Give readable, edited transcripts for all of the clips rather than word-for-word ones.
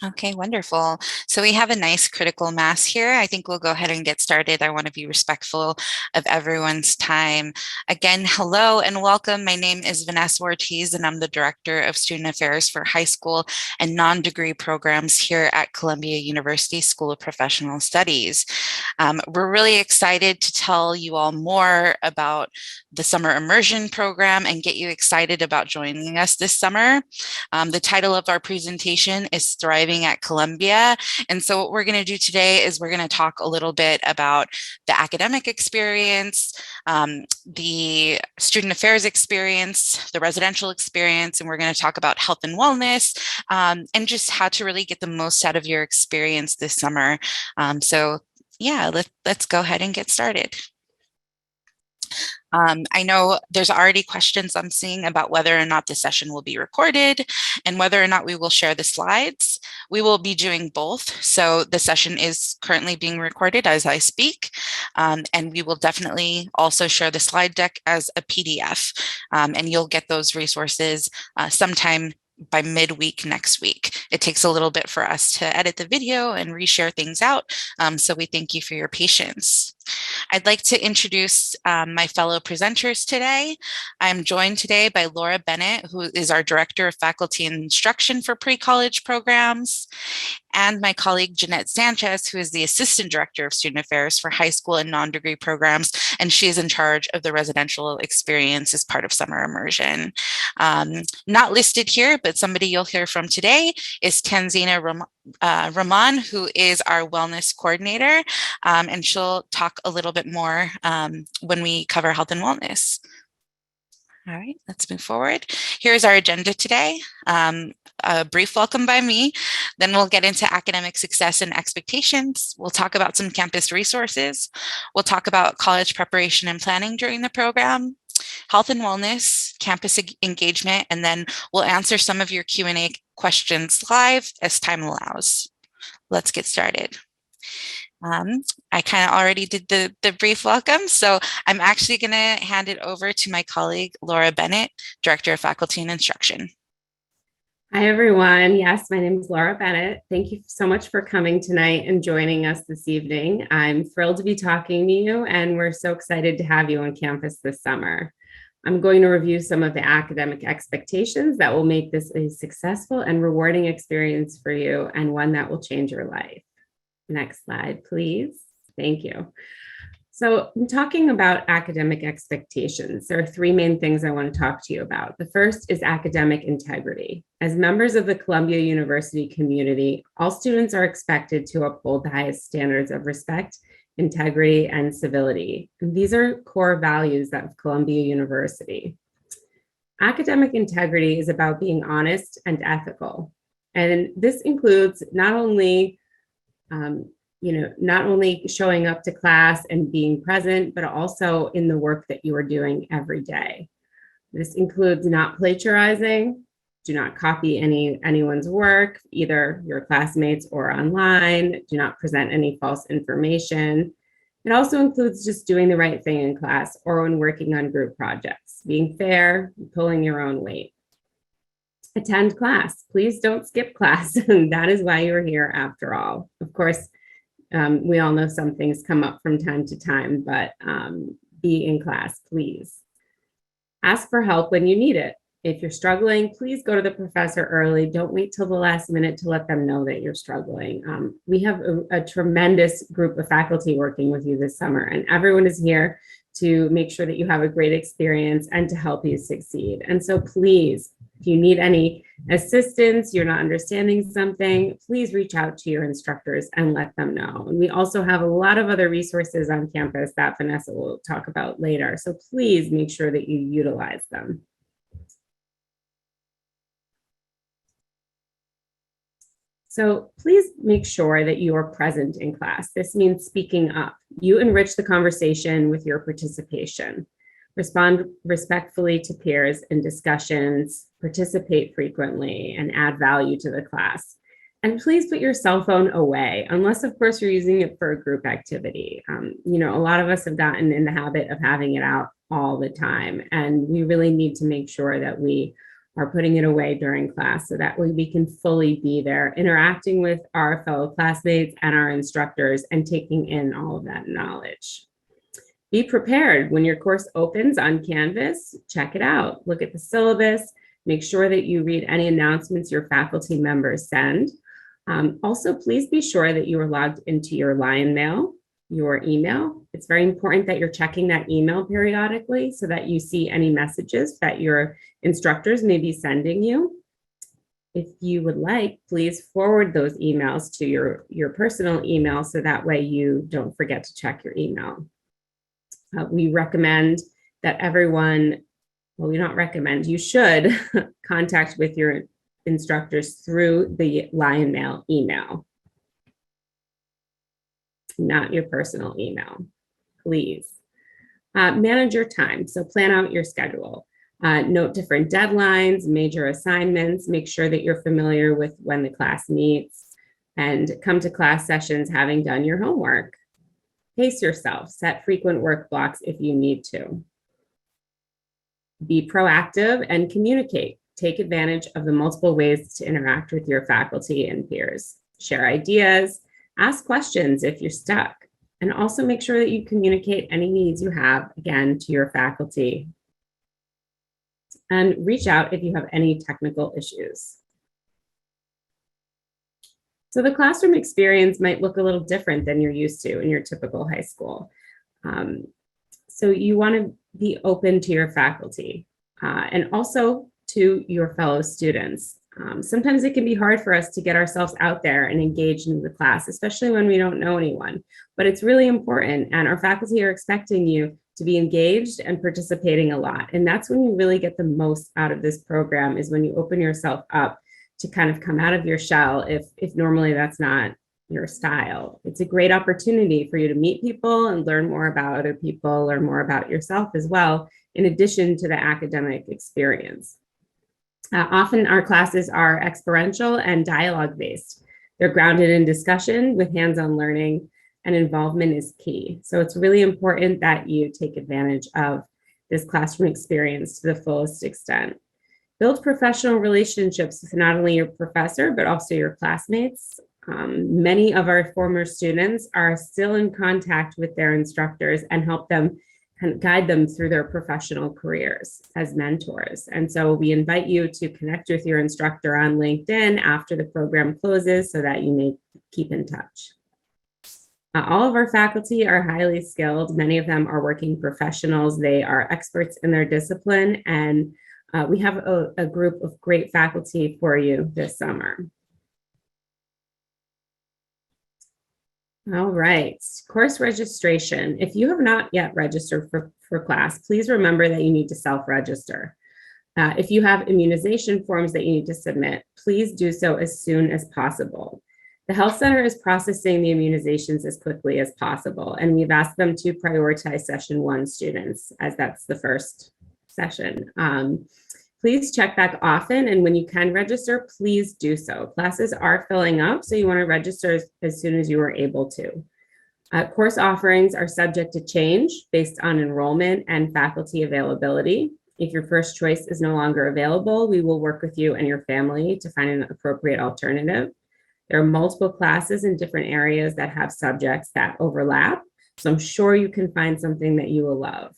Okay, wonderful. So we have a nice critical mass here. I think we'll go ahead and get started. I want to be respectful of everyone's time. Again, hello and welcome. My name is Vanessa Ortiz, and I'm the Director of Student Affairs for high school and non-degree programs here at Columbia University School of Professional Studies. We're really excited to tell you all more about the summer immersion program and get you excited about joining us this summer. The title of our presentation is Thriving at Columbia. And so what we're going to do today is we're going to talk a little bit about the academic experience, the student affairs experience, the residential experience, and we're going to talk about health and wellness, and just how to really get the most out of your experience this summer. So yeah, let's go ahead and get started. I know there's already questions I'm seeing about whether or not the session will be recorded and whether or not we will share the slides. We will be doing both. So the session is currently being recorded as I speak, and we will definitely also share the slide deck as a PDF, and you'll get those resources sometime by midweek next week. It takes a little bit for us to edit the video and reshare things out. So we thank you for your patience. I'd like to introduce my fellow presenters today. I'm joined today by Laura Bennett, who is our Director of Faculty and Instruction for Pre-College Programs, and my colleague Jeanette Sanchez, who is the Assistant Director of Student Affairs for high school and non-degree programs, and she is in charge of the residential experience as part of summer immersion. Not listed here, but somebody you'll hear from today is Tanzina Rahman, who is our wellness coordinator, and she'll talk a little bit more when we cover health and wellness. All right, let's move forward. Here's our agenda today. A brief welcome by me, then we'll get into academic success and expectations. We'll talk about some campus resources. We'll talk about college preparation and planning during the program, health and wellness, campus engagement, and then we'll answer some of your Q&A questions live as time allows. Let's get started. I kind of already did the brief welcome, so I'm actually going to hand it over to my colleague, Laura Bennett, Director of Faculty and Instruction. Hi, everyone. Yes, my name is Laura Bennett. Thank you so much for coming tonight and joining us this evening. I'm thrilled to be talking to you, and we're so excited to have you on campus this summer. I'm going to review some of the academic expectations that will make this a successful and rewarding experience for you, and one that will change your life. Next slide, please. Thank you. So I'm talking about academic expectations. There are three main things I want to talk to you about. The first is academic integrity. As members of the Columbia University community, all students are expected to uphold the highest standards of respect, integrity, and civility. And these are core values of Columbia University. Academic integrity is about being honest and ethical. And this includes not only showing up to class and being present, but also in the work that you are doing every day. This includes not plagiarizing, do not copy anyone's work, either your classmates or online, do not present any false information. It also includes just doing the right thing in class or when working on group projects, being fair, pulling your own weight. Attend class. Please don't skip class. That is why you're here after all. Of course, we all know some things come up from time to time, but be in class, please. Ask for help when you need it. If you're struggling, please go to the professor early. Don't wait till the last minute to let them know that you're struggling. We have a tremendous group of faculty working with you this summer, and everyone is here to make sure that you have a great experience and to help you succeed. And so please, if you need any assistance, you're not understanding something, please reach out to your instructors and let them know. And we also have a lot of other resources on campus that Vanessa will talk about later. So please make sure that you utilize them. So please make sure that you are present in class. This means speaking up. You enrich the conversation with your participation. Respond respectfully to peers in discussions, participate frequently, and add value to the class. And please put your cell phone away, unless of course you're using it for a group activity. A lot of us have gotten in the habit of having it out all the time, and we really need to make sure that we are putting it away during class so that way we can fully be there, interacting with our fellow classmates and our instructors and taking in all of that knowledge. Be prepared when your course opens on Canvas. Check it out. Look at the syllabus. Make sure that you read any announcements your faculty members send. Also, please be sure that you are logged into your Lion Mail, your email. It's very important that you're checking that email periodically so that you see any messages that your instructors may be sending you. If you would like, please forward those emails to your personal email so that way you don't forget to check your email. We recommend that everyone, well, we not recommend, you should contact with your instructors through the Lion Mail email, not your personal email, please. Manage your time, so plan out your schedule. Note different deadlines, major assignments, make sure that you're familiar with when the class meets, and come to class sessions having done your homework. Pace yourself, set frequent work blocks if you need to. Be proactive and communicate. Take advantage of the multiple ways to interact with your faculty and peers. Share ideas, ask questions if you're stuck, and also make sure that you communicate any needs you have, again, to your faculty. And reach out if you have any technical issues. So the classroom experience might look a little different than you're used to in your typical high school. So you want to be open to your faculty and also to your fellow students. Sometimes it can be hard for us to get ourselves out there and engage in the class, especially when we don't know anyone, but it's really important, and our faculty are expecting you to be engaged and participating a lot. And that's when you really get the most out of this program, is when you open yourself up to kind of come out of your shell if normally that's not your style. It's a great opportunity for you to meet people and learn more about other people, learn more about yourself as well, in addition to the academic experience. Often our classes are experiential and dialogue-based. They're grounded in discussion with hands-on learning, and involvement is key. So it's really important that you take advantage of this classroom experience to the fullest extent. Build professional relationships with not only your professor, but also your classmates. Many of our former students are still in contact with their instructors and help them and guide them through their professional careers as mentors. And so we invite you to connect with your instructor on LinkedIn after the program closes so that you may keep in touch. All of our faculty are highly skilled. Many of them are working professionals. They are experts in their discipline, and we have a group of great faculty for you this summer. All right, course registration. If you have not yet registered for class, please remember that you need to self-register. If you have immunization forms that you need to submit, please do so as soon as possible. The health center is processing the immunizations as quickly as possible, and we've asked them to prioritize session 1 students, as that's the first session. Please check back often, and when you can register, please do so. Classes are filling up, so you want to register as soon as you are able to. Course offerings are subject to change based on enrollment and faculty availability. If your first choice is no longer available, we will work with you and your family to find an appropriate alternative. There are multiple classes in different areas that have subjects that overlap, so I'm sure you can find something that you will love.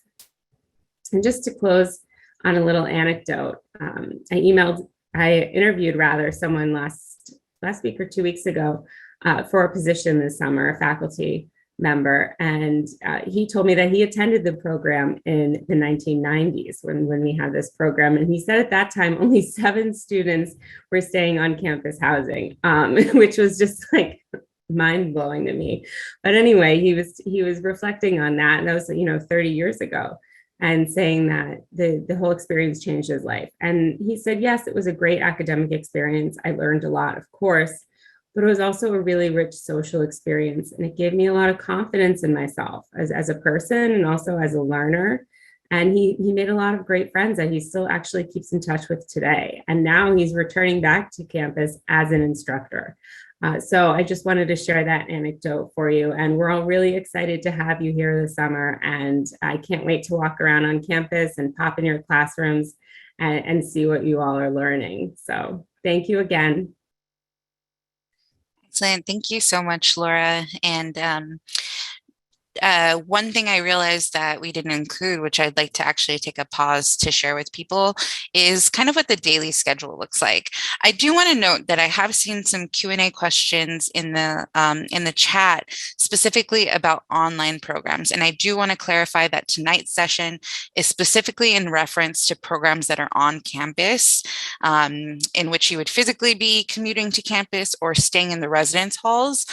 And just to close on a little anecdote, I interviewed someone last week or 2 weeks ago for a position this summer, a faculty member, and he told me that he attended the program in the 1990s when we had this program, and he said at that time only 7 students were staying on campus housing, which was just like mind-blowing to me. But anyway, he was reflecting on that, and that was 30 years ago, and saying that the whole experience changed his life. And he said, yes, it was a great academic experience. I learned a lot, of course, but it was also a really rich social experience. And it gave me a lot of confidence in myself as a person and also as a learner. And he made a lot of great friends that he still actually keeps in touch with today. And now he's returning back to campus as an instructor. So I just wanted to share that anecdote for you. And we're all really excited to have you here this summer. And I can't wait to walk around on campus and pop in your classrooms and see what you all are learning. So thank you again. Excellent. Thank you so much, Laura. And one thing I realized that we didn't include, which I'd like to actually take a pause to share with people, is kind of what the daily schedule looks like. I do want to note that I have seen some Q&A questions in the chat specifically about online programs, and I do want to clarify that tonight's session is specifically in reference to programs that are on campus, in which you would physically be commuting to campus or staying in the residence halls.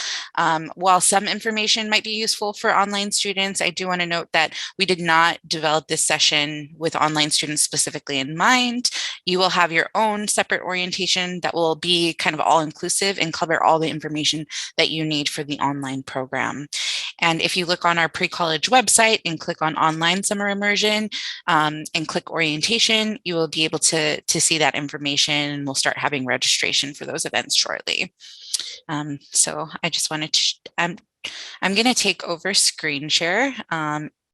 While some information might be useful for online students, I do want to note that we did not develop this session with online students specifically in mind. You will have your own separate orientation that will be kind of all-inclusive and cover all the information that you need for the online program. And if you look on our pre-college website and click on online summer immersion and click orientation, you will be able to see that information, and we'll start having registration for those events shortly. So I just wanted to, I'm going to take over screen share.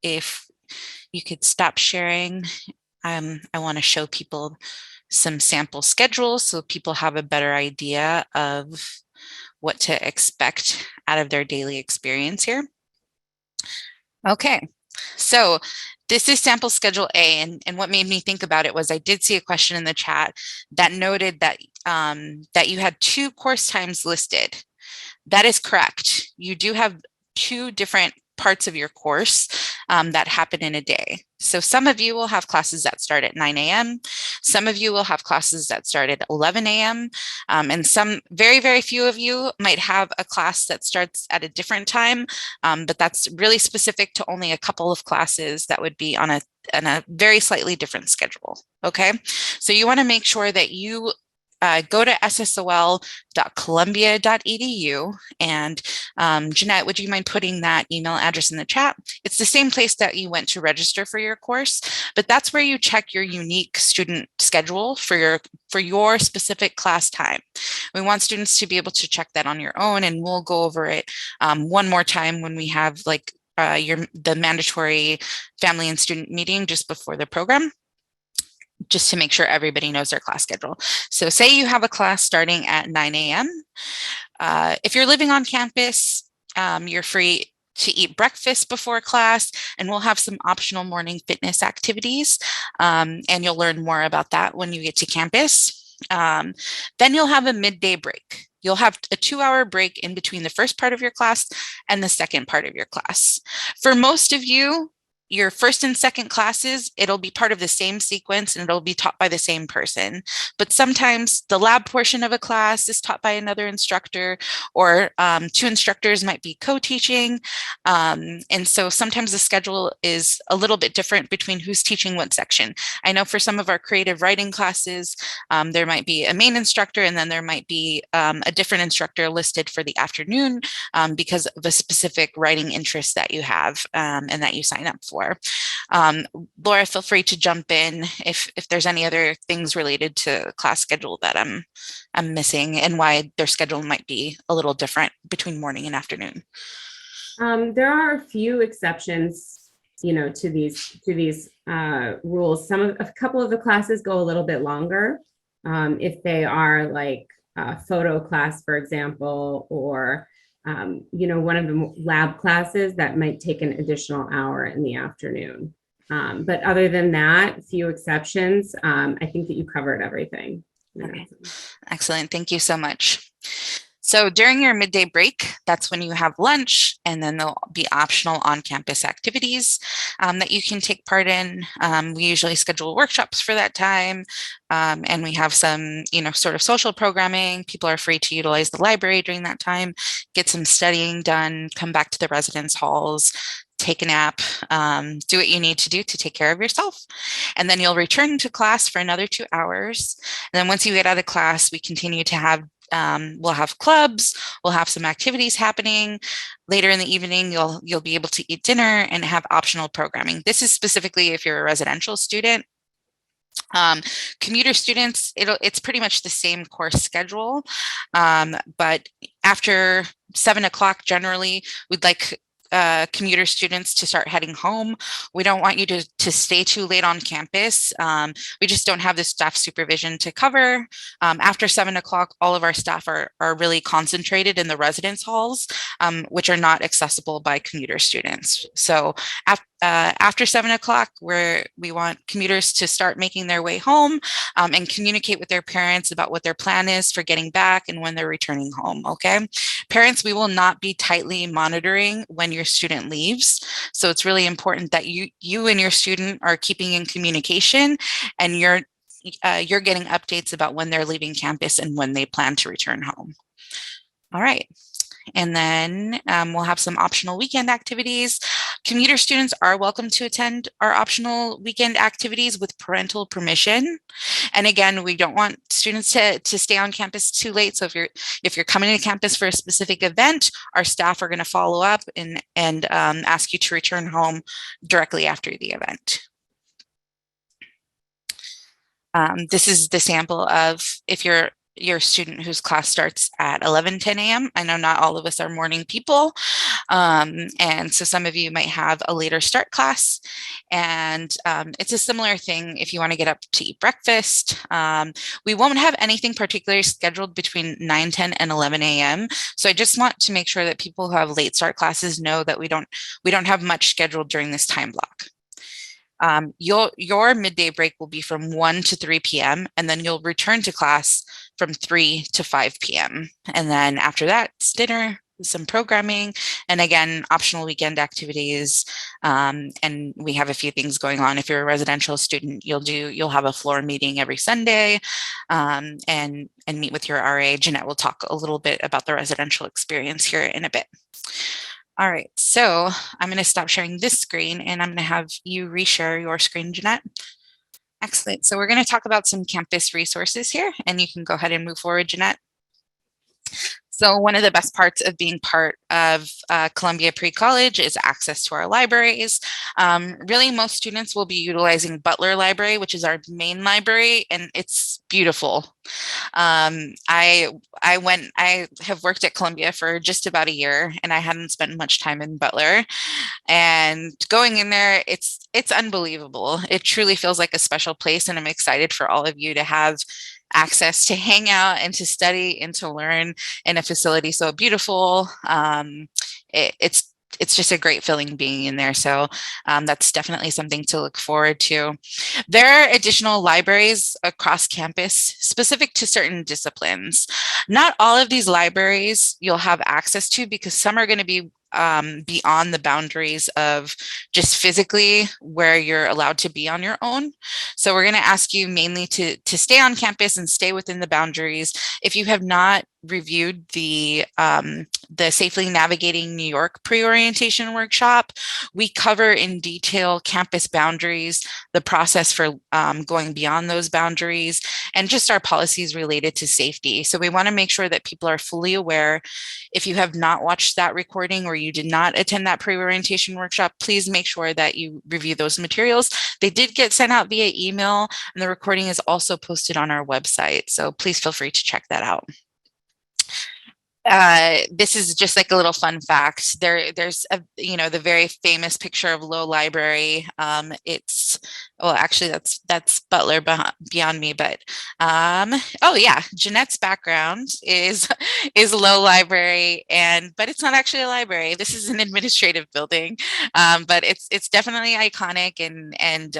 If you could stop sharing, I want to show people some sample schedules so people have a better idea of what to expect out of their daily experience here. Okay, so this is sample schedule A, and what made me think about it was I did see a question in the chat that noted that that you had 2 course times listed. That is correct. You do have 2 different parts of your course that happen in a day. So some of you will have classes that start at 9 a.m. Some of you will have classes that start at 11 a.m. And some very, very few of you might have a class that starts at a different time, but that's really specific to only a couple of classes that would be on a very slightly different schedule. Okay, so you want to make sure that you go to ssol.columbia.edu, and Jeanette, would you mind putting that email address in the chat? It's the same place that you went to register for your course, but that's where you check your unique student schedule for your specific class time. We want students to be able to check that on your own, and we'll go over it one more time when we have like the mandatory family and student meeting just before the program, just to make sure everybody knows their class schedule. So say you have a class starting at 9 a.m. If you're living on campus, you're free to eat breakfast before class, and we'll have some optional morning fitness activities, and you'll learn more about that when you get to campus. Then you'll have a midday break. You'll have a 2-hour break in between the first part of your class and the second part of your class. For most of you, your first and second classes, it'll be part of the same sequence and it'll be taught by the same person. But sometimes the lab portion of a class is taught by another instructor, or 2 instructors might be co-teaching. And so sometimes the schedule is a little bit different between who's teaching what section. I know for some of our creative writing classes, there might be a main instructor, and then there might be a different instructor listed for the afternoon because of a specific writing interest that you have and that you sign up for. Laura, feel free to jump in if there's any other things related to class schedule that I'm missing, and why their schedule might be a little different between morning and afternoon. There are a few exceptions, to these rules. A couple of the classes go a little bit longer. If they are like a photo class, for example, or one of the lab classes that might take an additional hour in the afternoon. But other than that, few exceptions. I think that you covered everything. Okay. Excellent. Thank you so much. So during your midday break, that's when you have lunch, and then there'll be optional on-campus activities that you can take part in. We usually schedule workshops for that time, and we have some, sort of social programming. People are free to utilize the library during that time, get some studying done, come back to the residence halls, take a nap, do what you need to do to take care of yourself. And then you'll return to class for another 2 hours. And then once you get out of class, we continue to have we'll have clubs, we'll have some activities happening. Later in the evening, you'll be able to eat dinner and have optional programming. This is specifically if you're a residential student. Commuter students, it's pretty much the same course schedule, but after 7 o'clock, generally, we'd like commuter students to start heading home. We don't want you to stay too late on campus. We just don't have the staff supervision to cover. After 7 o'clock, all of our staff are really concentrated in the residence halls, which are not accessible by commuter students. So after 7 o'clock, we want commuters to start making their way home and communicate with their parents about what their plan is for getting back and when they're returning home, okay? Parents, we will not be tightly monitoring when your student leaves. So it's really important that you and your student are keeping in communication, and you're getting updates about when they're leaving campus and when they plan to return home. All right. And then we'll have some optional weekend activities. Commuter students are welcome to attend our optional weekend activities with parental permission. And again, we don't want students to stay on campus too late. So if you're coming to campus for a specific event, our staff are going to follow up and ask you to return home directly after the event. This is the sample of if you're your student whose class starts at 11:10 a.m. I know not all of us are morning people. And so some of you might have a later start class. And it's a similar thing if you want to get up to eat breakfast. We won't have anything particularly scheduled between 9:10 and 11 a.m. So I just want to make sure that people who have late start classes know that we don't have much scheduled during this time block. Your midday break will be from 1 to 3 p.m. and then you'll return to class from 3 to 5 p.m. And then after that, it's dinner, some programming, and again, optional weekend activities. And we have a few things going on. If you're a residential student, you'll have a floor meeting every Sunday, and meet with your RA. Jeanette will talk a little bit about the residential experience here in a bit. All right, so I'm going to stop sharing this screen and I'm going to have you reshare your screen, Jeanette. Excellent. So we're going to talk about some campus resources here, and you can go ahead and move forward, Jeanette. So one of the best parts of being part of Columbia Pre-College is access to our libraries. Really, most students will be utilizing Butler Library, which is our main library, and it's beautiful. I have worked at Columbia for just about a year, and I hadn't spent much time in Butler. And going in there, it's unbelievable. It truly feels like a special place, and I'm excited for all of you to have access to hang out and to study and to learn in a facility so beautiful. It's just a great feeling being in there. So that's definitely something to look forward to. There are additional libraries across campus specific to certain disciplines. Not all of these libraries you'll have access to because some are going to be beyond the boundaries of just physically where you're allowed to be on your own. So we're going to ask you mainly to stay on campus and stay within the boundaries. If you have not reviewed the Safely Navigating New York pre-orientation workshop, we cover in detail campus boundaries, the process for going beyond those boundaries, and just our policies related to safety. So we want to make sure that people are fully aware. If you have not watched that recording or you did not attend that pre-orientation workshop, please make sure that you review those materials. They did get sent out via email, and the recording is also posted on our website. So please feel free to check that out. This is just like a little fun fact. There's the very famous picture of Low Library. Actually that's Butler beyond me, but oh yeah, Jeanette's background is Low Library, but it's not actually a library. This is an administrative building, but it's definitely iconic. And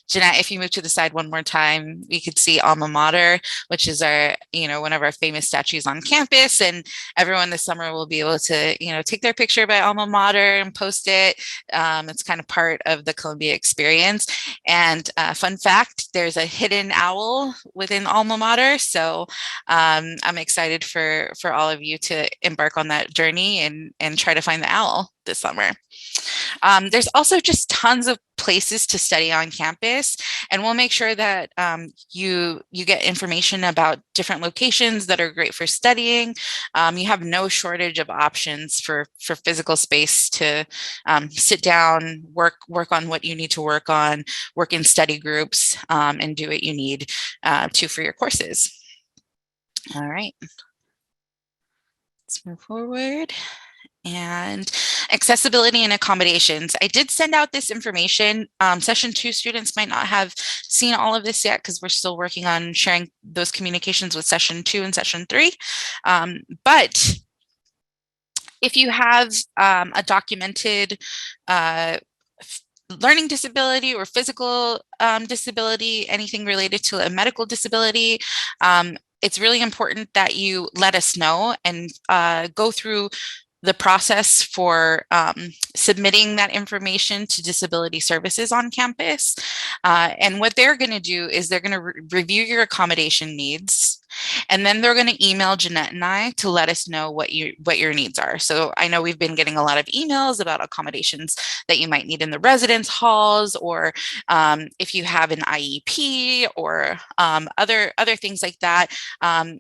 Jeanette, if you move to the side one more time, we could see Alma Mater, which is our one of our famous statues on campus, and everyone this summer will be able to, take their picture by Alma Mater and post it. It's kind of part of the Columbia experience. And fun fact, there's a hidden owl within Alma Mater. So I'm excited for all of you to embark on that journey and try to find the owl this summer. There's also just tons of places to study on campus, and we'll make sure that you get information about different locations that are great for studying. You have no shortage of options for physical space to sit down, work on what you need to work on, work in study groups, and do what you need to for your courses. All right, let's move forward. And Accessibility and accommodations. I did send out this information. Session 2 students might not have seen all of this yet because we're still working on sharing those communications with Session 2 and Session 3. But if you have a documented learning disability or physical disability, anything related to a medical disability, it's really important that you let us know and go through the process for submitting that information to disability services on campus. And what they're going to do is they're going to review your accommodation needs. And then they're going to email Jeanette and I to let us know what your needs are. So I know we've been getting a lot of emails about accommodations that you might need in the residence halls, or if you have an IEP, or other things like that.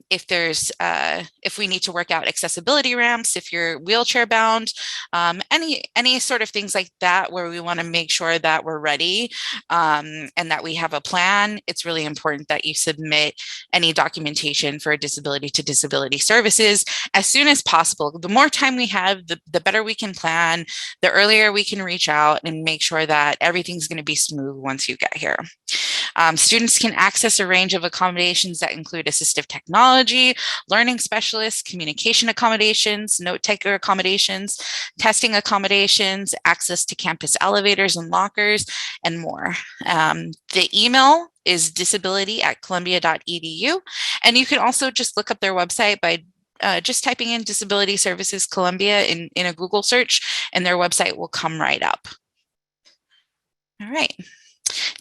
If we need to work out accessibility ramps, if you're wheelchair bound, any sort of things like that, where we want to make sure that we're ready and that we have a plan. It's really important that you submit any documentation for disability to disability services as soon as possible. The more time we have, the better we can plan, the earlier we can reach out and make sure that everything's going to be smooth once you get here. Students can access a range of accommodations that include assistive technology, learning specialists, communication accommodations, note taker accommodations, testing accommodations, access to campus elevators and lockers, and more. The email is disability@columbia.edu. And you can also just look up their website by just typing in Disability Services Columbia in a Google search, and their website will come right up. All right.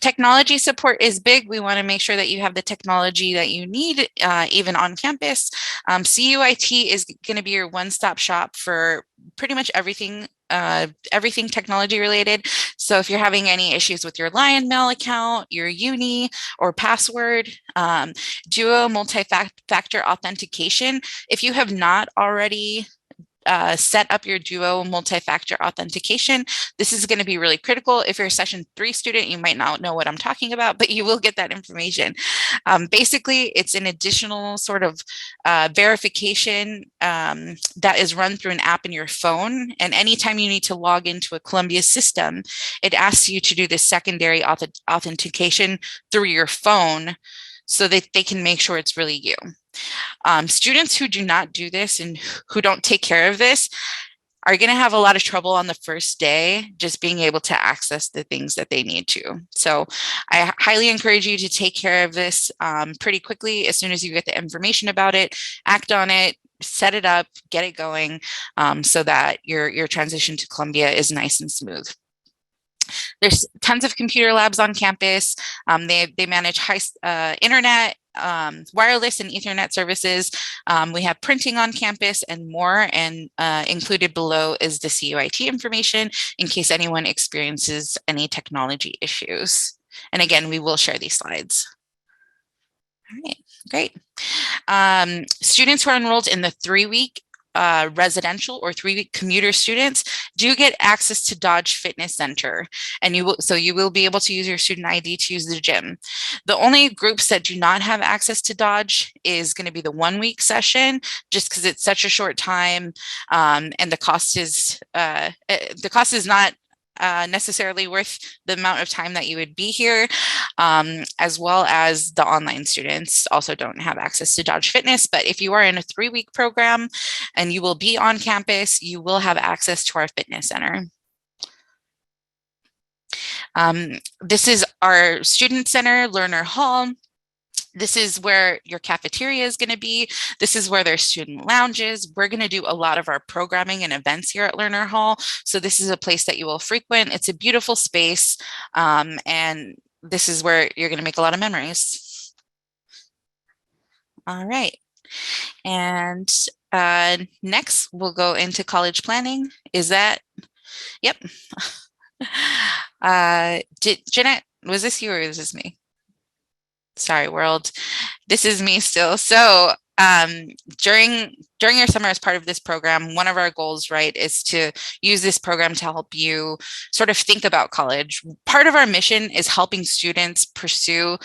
Technology support is big. We want to make sure that you have the technology that you need, even on campus. CUIT is going to be your one-stop shop for pretty much everything technology related. So if you're having any issues with your Lion Mail account, your uni or password, Duo Multifactor Authentication. If you have not already set up your Duo Multifactor Authentication, this is going to be really critical. If you're a Session 3 student, you might not know what I'm talking about, but you will get that information. Basically, it's an additional sort of verification that is run through an app in your phone. And anytime you need to log into a Columbia system, it asks you to do this secondary authentication through your phone so that they can make sure it's really you. Students who do not do this and who don't take care of this are going to have a lot of trouble on the first day just being able to access the things that they need to. So I highly encourage you to take care of this pretty quickly. As soon as you get the information about it, act on it, set it up, get it going, so that your transition to Columbia is nice and smooth. There's tons of computer labs on campus. They manage high internet, wireless and Ethernet services. We have printing on campus and more, and included below is the CUIT information in case anyone experiences any technology issues. And again, we will share these slides. All right, great. Students who are enrolled in the 3-week residential or 3-week commuter students do get access to Dodge Fitness Center, and you will be able to use your student ID to use the gym. The only groups that do not have access to Dodge is going to be the 1-week session, just because it's such a short time, and the cost is not necessarily worth the amount of time that you would be here, as well as the online students also don't have access to Dodge Fitness. But if you are in a 3-week program and you will be on campus, you will have access to our fitness center. This is our student center, learner hall. This is where your cafeteria is going to be. This is where there's student lounges. We're going to do a lot of our programming and events here at Learner Hall. So this is a place that you will frequent. It's a beautiful space. And this is where you're going to make a lot of memories. All right. And next we'll go into college planning. Is that, yep. Jeanette, was this you or is this me? Sorry, world. This is me still. So during during your summer as part of this program, one of our goals, right, is to use this program to help you sort of think about college. Part of our mission is helping students pursue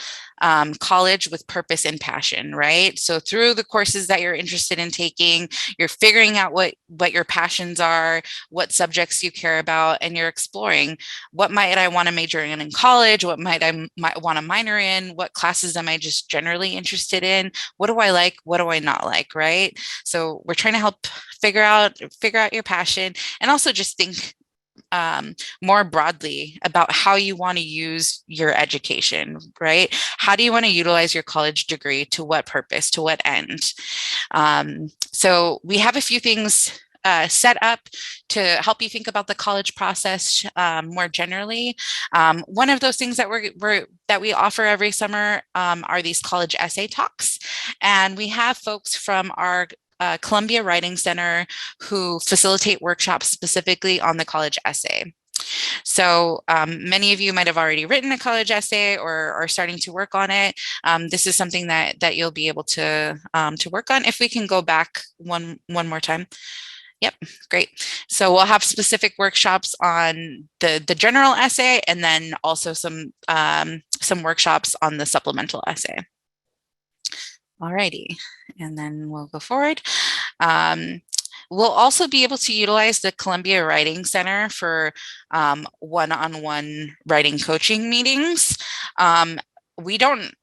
college with purpose and passion, right? So through the courses that you're interested in taking, you're figuring out what your passions are, what subjects you care about, and you're exploring what might I want to major in college, what might I want to minor in, what classes am I just generally interested in, what do I like, what do I not like, right? So we're trying to help figure out your passion, and also just think more broadly about how you want to use your education, right? How do you want to utilize your college degree? To what purpose? To what end? So we have a few things set up to help you think about the college process more generally. One of those things that we offer every summer are these college essay talks, and we have folks from our Columbia Writing Center who facilitate workshops specifically on the college essay. So many of you might have already written a college essay or are starting to work on it. This is something that you'll be able to work on. If we can go back one more time. Yep, great. So we'll have specific workshops on the general essay, and then also some workshops on the supplemental essay. Alrighty, and then we'll go forward. We'll also be able to utilize the Columbia Writing Center for one-on-one writing coaching meetings. We don't,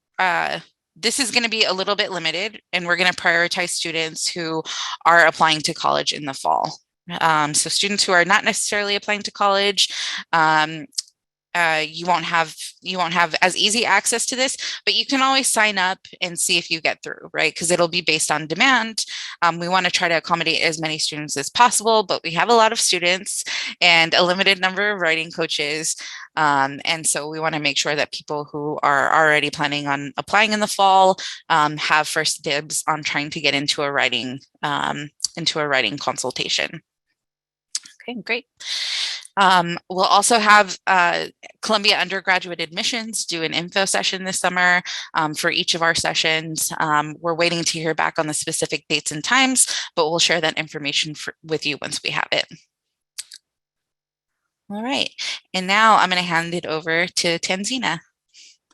this is going to be a little bit limited, and we're going to prioritize students who are applying to college in the fall. So students who are not necessarily applying to college, you won't have as easy access to this, but you can always sign up and see if you get through, right? Because it'll be based on demand. We want to try to accommodate as many students as possible, but we have a lot of students and a limited number of writing coaches. And so we want to make sure that people who are already planning on applying in the fall have first dibs on trying to get into a writing consultation. Okay, great. We'll also have Columbia undergraduate admissions do an info session this summer for each of our sessions. We're waiting to hear back on the specific dates and times, but we'll share that information with you once we have it. All right, and now I'm going to hand it over to Tanzina.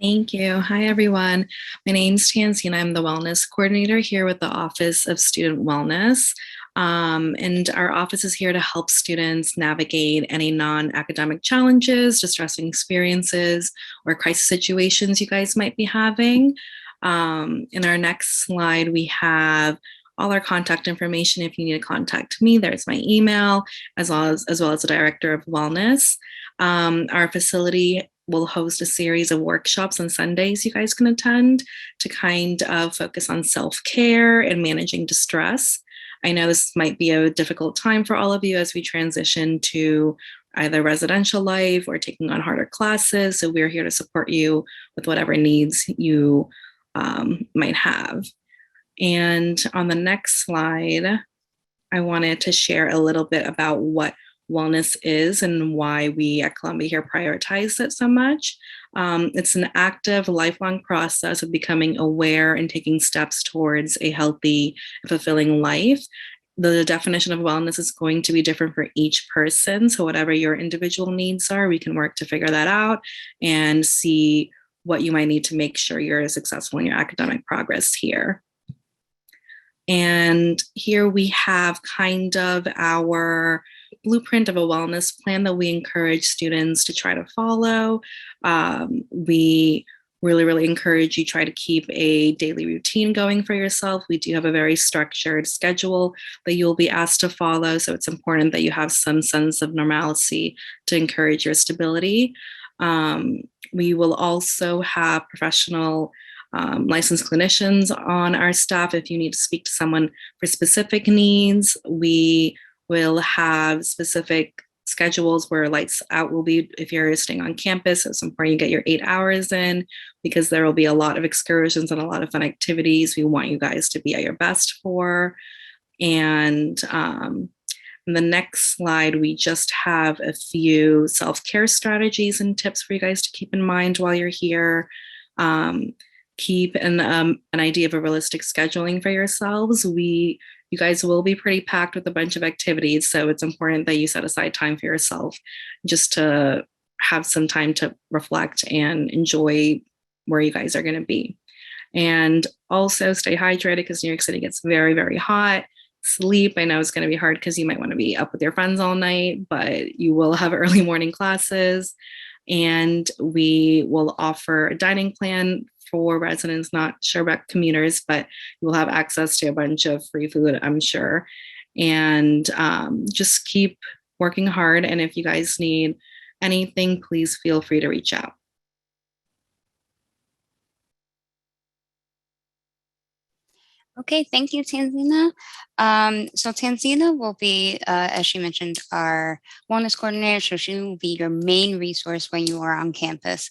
Thank you. Hi, everyone. My name's Tanzina. I'm the wellness coordinator here with the Office of Student Wellness. And our office is here to help students navigate any non-academic challenges, distressing experiences, or crisis situations you guys might be having. In our next slide, we have all our contact information. If you need to contact me, there's my email, as well as the director of wellness. Our facility will host a series of workshops on Sundays you guys can attend to kind of focus on self-care and managing distress. I know this might be a difficult time for all of you as we transition to either residential life or taking on harder classes. So we're here to support you with whatever needs you might have. And on the next slide, I wanted to share a little bit about what wellness is and why we at Columbia here prioritize it so much. It's an active, lifelong process of becoming aware and taking steps towards a healthy and fulfilling life. The definition of wellness is going to be different for each person. So whatever your individual needs are, we can work to figure that out and see what you might need to make sure you're successful in your academic progress here. And here we have kind of our blueprint of a wellness plan that we encourage students to try to follow. We really encourage you try to keep a daily routine going for yourself. We do have a very structured schedule that you'll be asked to follow. So it's important that you have some sense of normalcy to encourage your stability. We will also have professional licensed clinicians on our staff. If you need to speak to someone for specific needs, we will have specific schedules where lights out will be if you're staying on campus. So it's important you get your 8 hours in because there will be a lot of excursions and a lot of fun activities we want you guys to be at your best for. And in the next slide, we just have a few self-care strategies and tips for you guys to keep in mind while you're here. Keep an idea of a realistic scheduling for yourselves. You you guys will be pretty packed with a bunch of activities. So it's important that you set aside time for yourself just to have some time to reflect and enjoy where you guys are going to be. And also stay hydrated because New York City gets very, very hot. Sleep, I know it's going to be hard because you might want to be up with your friends all night, but you will have early morning classes. And we will offer a dining plan for residents, not sure about commuters, but you will have access to a bunch of free food, I'm sure. And just keep working hard. And if you guys need anything, please feel free to reach out. Okay, thank you, Tanzina. So Tanzina will be, as she mentioned, our wellness coordinator. So she will be your main resource when you are on campus.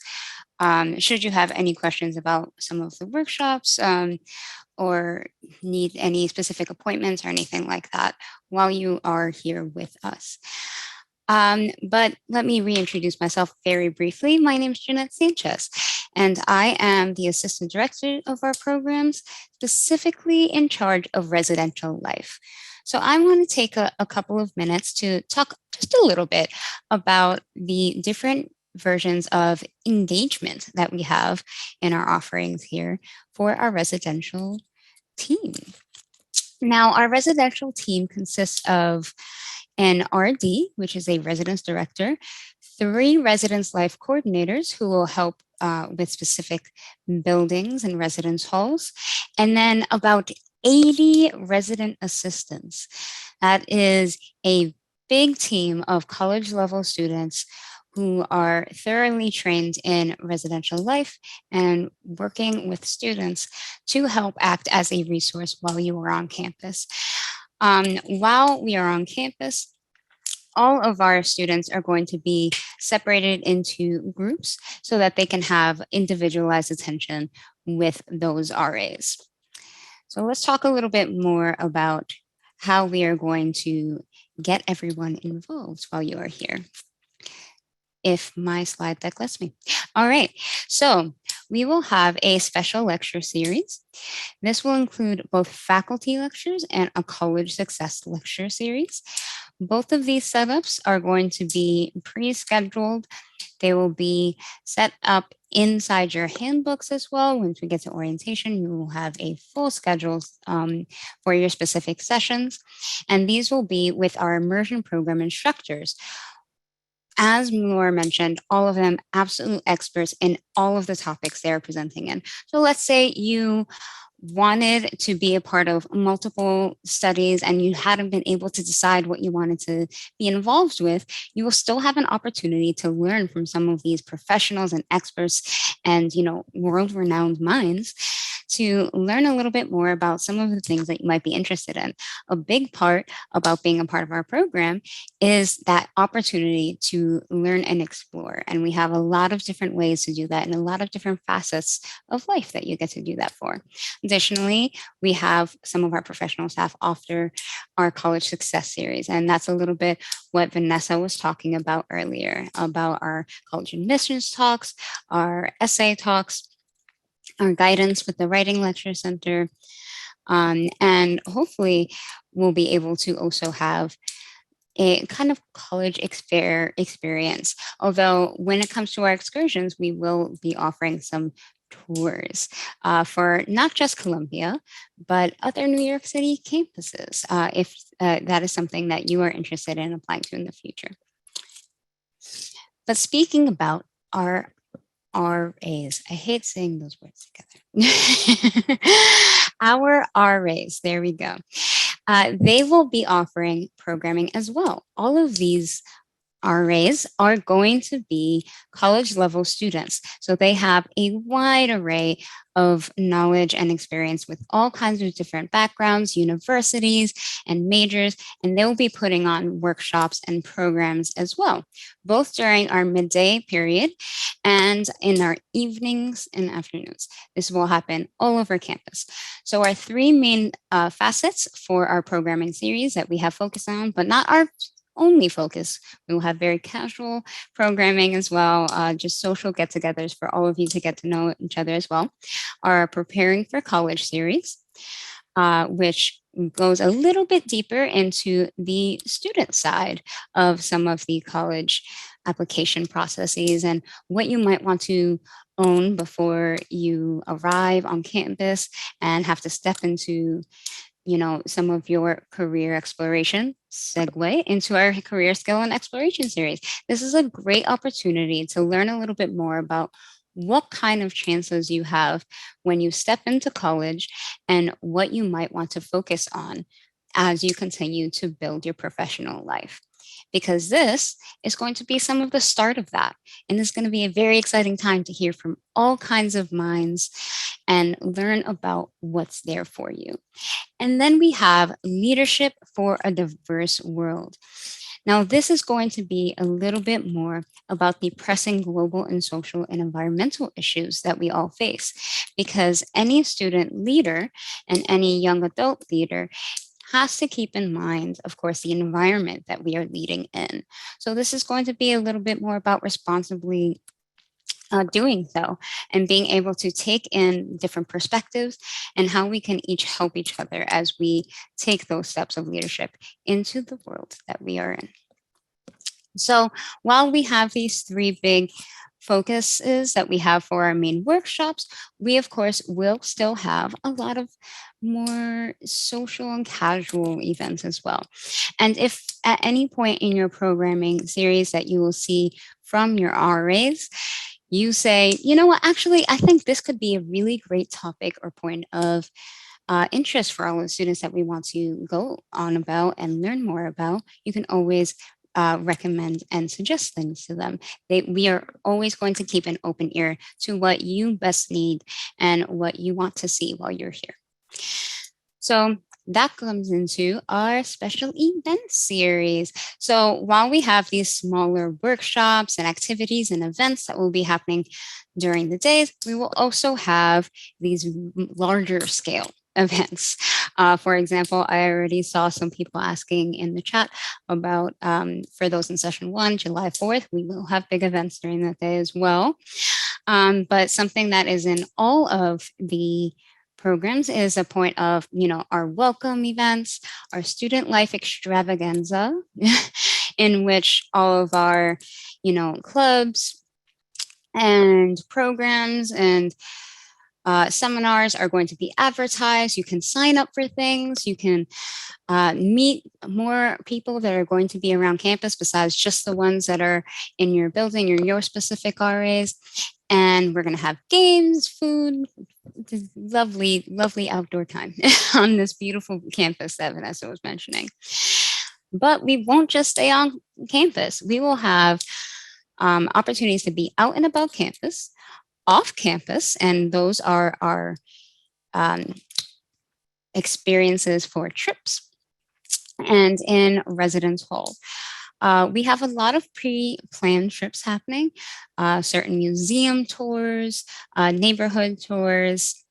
Should you have any questions about some of the workshops or need any specific appointments or anything like that while you are here with us. But let me reintroduce myself very briefly. My name is Jeanette Sanchez, and I am the Assistant Director of our programs, specifically in charge of residential life. So I want to take a couple of minutes to talk just a little bit about the different versions of engagement that we have in our offerings here for our residential team. Now, our residential team consists of an RD, which is a residence director, 3 residence life coordinators who will help with specific buildings and residence halls, and then about 80 resident assistants. That is a big team of college level students who are thoroughly trained in residential life and working with students to help act as a resource while you are on campus. While we are on campus, all of our students are going to be separated into groups so that they can have individualized attention with those RAs. So let's talk a little bit more about how we are going to get everyone involved while you are here, if my slide deck lets me. All right, so we will have a special lecture series. This will include both faculty lectures and a college success lecture series. Both of these setups are going to be pre-scheduled. They will be set up inside your handbooks as well. Once we get to orientation, you will have a full schedule for your specific sessions. And these will be with our immersion program instructors. As Laura mentioned, all of them absolute experts in all of the topics they're presenting in. So let's say you wanted to be a part of multiple studies and you hadn't been able to decide what you wanted to be involved with, you will still have an opportunity to learn from some of these professionals and experts and, world-renowned minds to learn a little bit more about some of the things that you might be interested in. A big part about being a part of our program is that opportunity to learn and explore. And we have a lot of different ways to do that and a lot of different facets of life that you get to do that for. Additionally, we have some of our professional staff offer our college success series. And that's a little bit what Vanessa was talking about earlier, about our college admissions talks, our essay talks, our guidance with the Writing Lecture Center. And hopefully we'll be able to also have a kind of college experience. Although when it comes to our excursions, we will be offering some tours for not just Columbia, but other New York City campuses, if that is something that you are interested in applying to in the future. But speaking about our RAs, I hate saying those words together. Our RAs, there we go. They will be offering programming as well. All of these RAs are going to be college level students. So they have a wide array of knowledge and experience with all kinds of different backgrounds, universities, and majors, and they'll be putting on workshops and programs as well, both during our midday period and in our evenings and afternoons. This will happen all over campus. So our 3 main facets for our programming series that we have focused on, but not our only focus. We will have very casual programming as well, just social get-togethers for all of you to get to know each other as well. Our Preparing for College series, which goes a little bit deeper into the student side of some of the college application processes and what you might want to own before you arrive on campus and have to step into, some of your career exploration. Segue into our career skill and exploration series. This is a great opportunity to learn a little bit more about what kind of chances you have when you step into college and what you might want to focus on as you continue to build your professional life. Because this is going to be some of the start of that. And it's going to be a very exciting time to hear from all kinds of minds and learn about what's there for you. And then we have leadership for a diverse world. Now, this is going to be a little bit more about the pressing global and social and environmental issues that we all face, because any student leader and any young adult leader has to keep in mind, of course, the environment that we are leading in. So this is going to be a little bit more about responsibly doing so and being able to take in different perspectives and how we can each help each other as we take those steps of leadership into the world that we are in. So while we have these three big focuses that we have for our main workshops, we of course will still have a lot of more social and casual events as well. And if at any point in your programming series that you will see from your RAs, you say, you know what, actually, I think this could be a really great topic or point of interest for all the students that we want to go on about and learn more about, you can always recommend and suggest things to them. We are always going to keep an open ear to what you best need and what you want to see while you're here. So that comes into our special event series. So while we have these smaller workshops and activities and events that will be happening during the days, we will also have these larger scale events. For example, I already saw some people asking in the chat about, for those in session 1, July 4th, we will have big events during that day as well. But something that is in all of the programs is a point of, our welcome events, our student life extravaganza, in which all of our, clubs and programs and seminars are going to be advertised. You can sign up for things. You can meet more people that are going to be around campus besides just the ones that are in your building or your specific RAs. And we're going to have games, food, lovely, lovely outdoor time on this beautiful campus that Vanessa was mentioning. But we won't just stay on campus. We will have opportunities to be out and about campus, off campus, and those are our experiences for trips, and in residence hall. We have a lot of pre-planned trips happening, certain museum tours, neighborhood tours,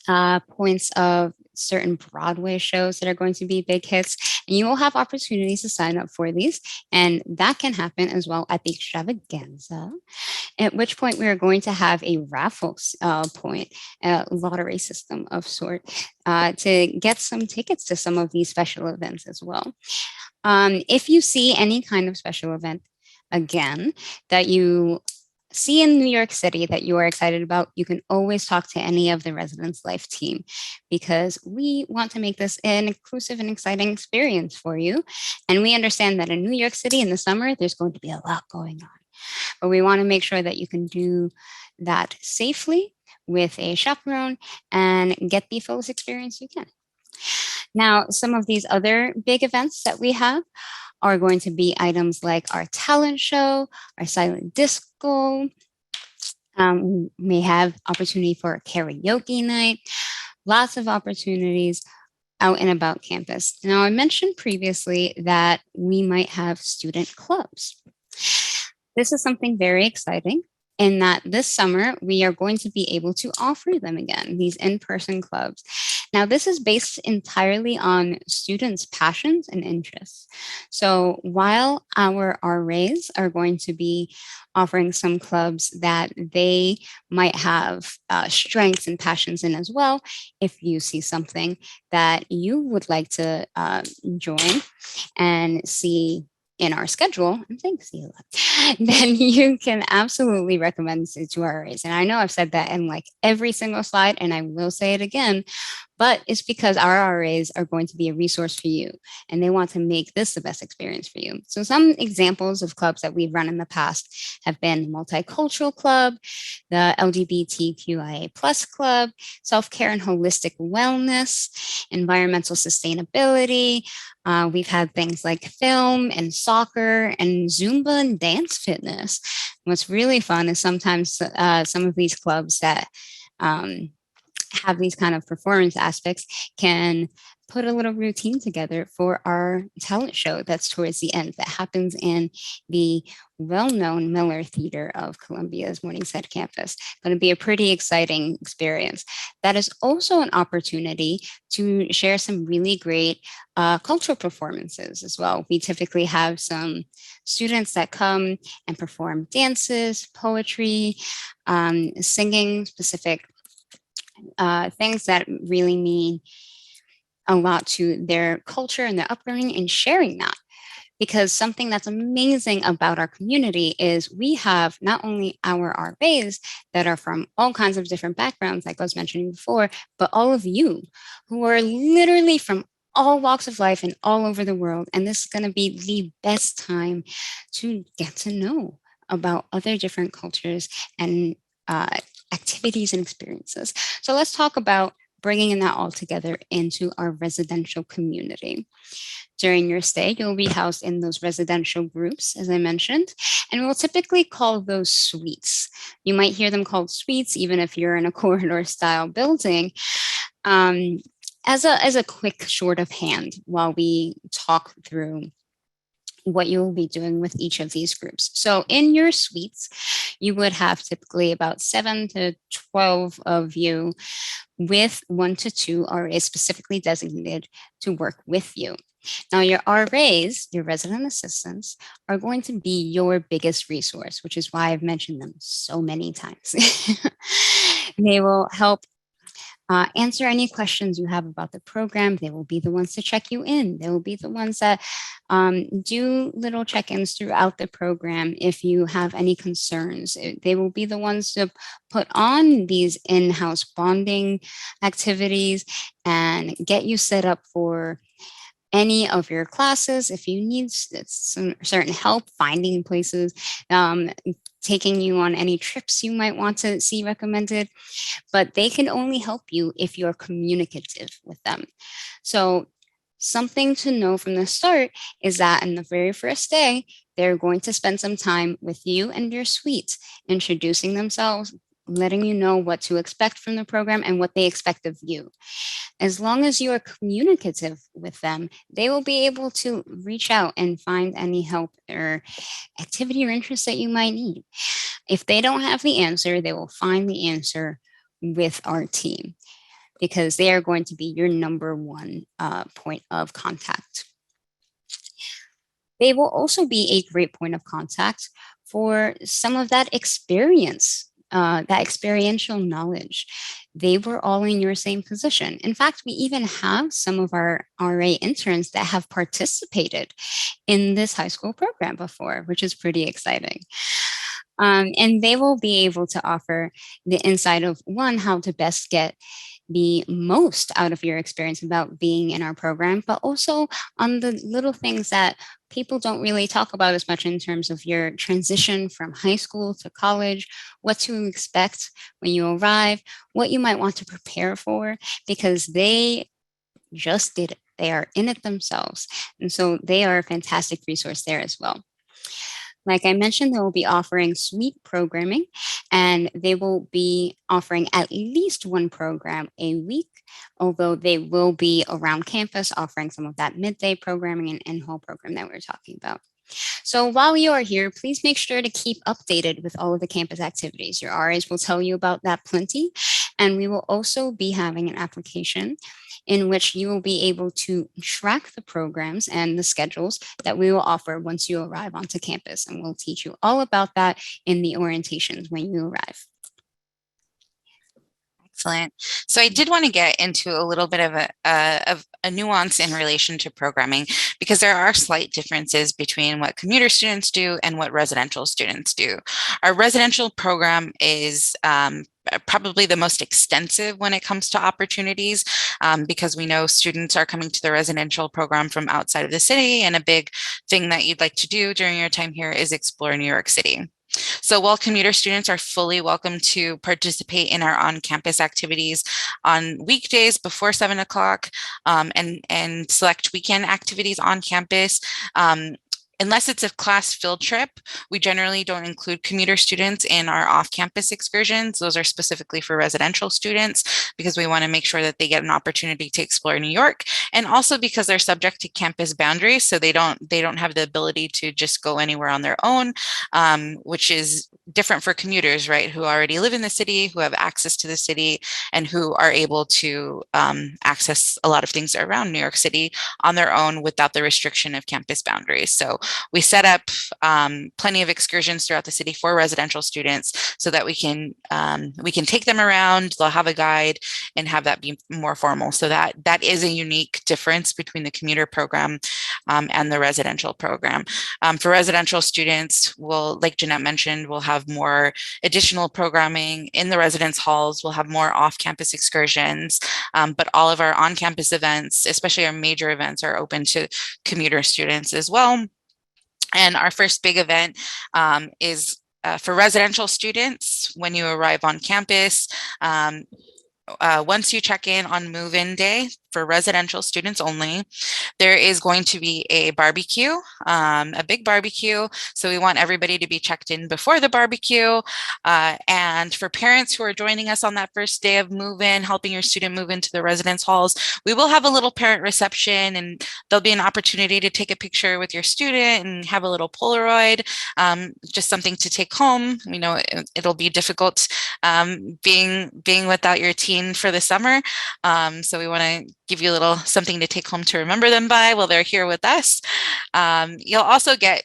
points of certain Broadway shows that are going to be big hits. And you will have opportunities to sign up for these. And that can happen as well at the Extravaganza, at which point we are going to have a raffle point, a lottery system of sort, to get some tickets to some of these special events as well. If you see any kind of special event, again, that you see in New York City that you are excited about, you can always talk to any of the Residence Life team, because we want to make this an inclusive and exciting experience for you. And we understand that in New York City in the summer, there's going to be a lot going on. But we want to make sure that you can do that safely with a chaperone and get the fullest experience you can. Now, some of these other big events that we have are going to be items like our talent show, our silent disco. We may have opportunity for a karaoke night, lots of opportunities out and about campus. Now, I mentioned previously that we might have student clubs. This is something very exciting in that this summer we are going to be able to offer them again, these in-person clubs. Now, this is based entirely on students' passions and interests. So while our RAs are going to be offering some clubs that they might have strengths and passions in as well, if you see something that you would like to join and see in our schedule, I'm saying see a lot, then you can absolutely recommend it to our RAs. And I know I've said that in like every single slide, and I will say it again, but it's because our RAs are going to be a resource for you, and they want to make this the best experience for you. So some examples of clubs that we've run in the past have been Multicultural Club, the LGBTQIA plus club, self-care and holistic wellness, environmental sustainability. We've had things like film and soccer and Zumba and dance fitness. What's really fun is sometimes some of these clubs that have these kind of performance aspects can put a little routine together for our talent show that's towards the end that happens in the well-known Miller Theater of Columbia's Morningside campus. Going to be a pretty exciting experience. That is also an opportunity to share some really great cultural performances as well. We typically have some students that come and perform dances, poetry, singing specific things that really mean a lot to their culture and their upbringing, and sharing that. Because something that's amazing about our community is we have not only our RAs that are from all kinds of different backgrounds, like I was mentioning before, but all of you who are literally from all walks of life and all over the world. And this is going to be the best time to get to know about other different cultures and activities and experiences. So let's talk about bringing that all together into our residential community. During your stay, you'll be housed in those residential groups, as I mentioned, and we'll typically call those suites. You might hear them called suites, even if you're in a corridor style building. As a quick short of hand while we talk through what you will be doing with each of these groups. So in your suites, you would have typically about 7 to 12 of you with 1 to 2 RAs specifically designated to work with you. Now, your RAs, your resident assistants, are going to be your biggest resource, which is why I've mentioned them so many times. They will help answer any questions you have about the program. They will be the ones to check you in. They will be the ones that do little check-ins throughout the program if you have any concerns. They will be the ones to put on these in-house bonding activities and get you set up for any of your classes. If you need some certain help finding places, taking you on any trips you might want to see recommended, but they can only help you if you're communicative with them. So something to know from the start is that in the very first day, they're going to spend some time with you and your suite, introducing themselves, letting you know what to expect from the program and what they expect of you. As long as you are communicative with them, they will be able to reach out and find any help or activity or interest that you might need. If they don't have the answer, they will find the answer with our team, because they are going to be your number one point of contact. They will also be a great point of contact for some of that experience, that experiential knowledge. They were all in your same position. In fact, we even have some of our RA interns that have participated in this high school program before, which is pretty exciting. And they will be able to offer the insight of, one, how to best get the most out of your experience about being in our program, but also on the little things that people don't really talk about as much in terms of your transition from high school to college, what to expect when you arrive, what you might want to prepare for, because they just did it. They are in it themselves. And so they are a fantastic resource there as well. Like I mentioned, they will be offering suite programming, and they will be offering at least one program a week, although they will be around campus offering some of that midday programming and Enroll program that we were talking about. So while you are here, please make sure to keep updated with all of the campus activities. Your RAs will tell you about that plenty. And we will also be having an application in which you will be able to track the programs and the schedules that we will offer once you arrive onto campus. And we'll teach you all about that in the orientations when you arrive. Excellent. So I did want to get into a little bit of a nuance in relation to programming, because there are slight differences between what commuter students do and what residential students do. Our residential program is probably the most extensive when it comes to opportunities, because we know students are coming to the residential program from outside of the city, and a big thing that you'd like to do during your time here is explore New York City. So while commuter students are fully welcome to participate in our on-campus activities on weekdays before 7 o'clock, and select weekend activities on campus, unless it's a class field trip, we generally don't include commuter students in our off-campus excursions. Those are specifically for residential students, because we want to make sure that they get an opportunity to explore New York, and also because they're subject to campus boundaries, so they don't have the ability to just go anywhere on their own, which is different for commuters, right, who already live in the city, who have access to the city, and who are able to access a lot of things around New York City on their own without the restriction of campus boundaries. So we set up plenty of excursions throughout the city for residential students, so that we can take them around. They'll have a guide and have that be more formal. So that is a unique difference between the commuter program and the residential program. For residential students, like Jeanette mentioned, we'll have more additional programming in the residence halls. We'll have more off-campus excursions, but all of our on-campus events, especially our major events, are open to commuter students as well. And our first big event is for residential students. When you arrive on campus, once you check in on move-in day, for residential students only, there is going to be a barbecue, a big barbecue. So we want everybody to be checked in before the barbecue. And for parents who are joining us on that first day of move-in, helping your student move into the residence halls, we will have a little parent reception, and there'll be an opportunity to take a picture with your student and have a little Polaroid, just something to take home. We know it'll be difficult being without your teen for the summer. So we want to give you a little something to take home to remember them by while they're here with us. You'll also get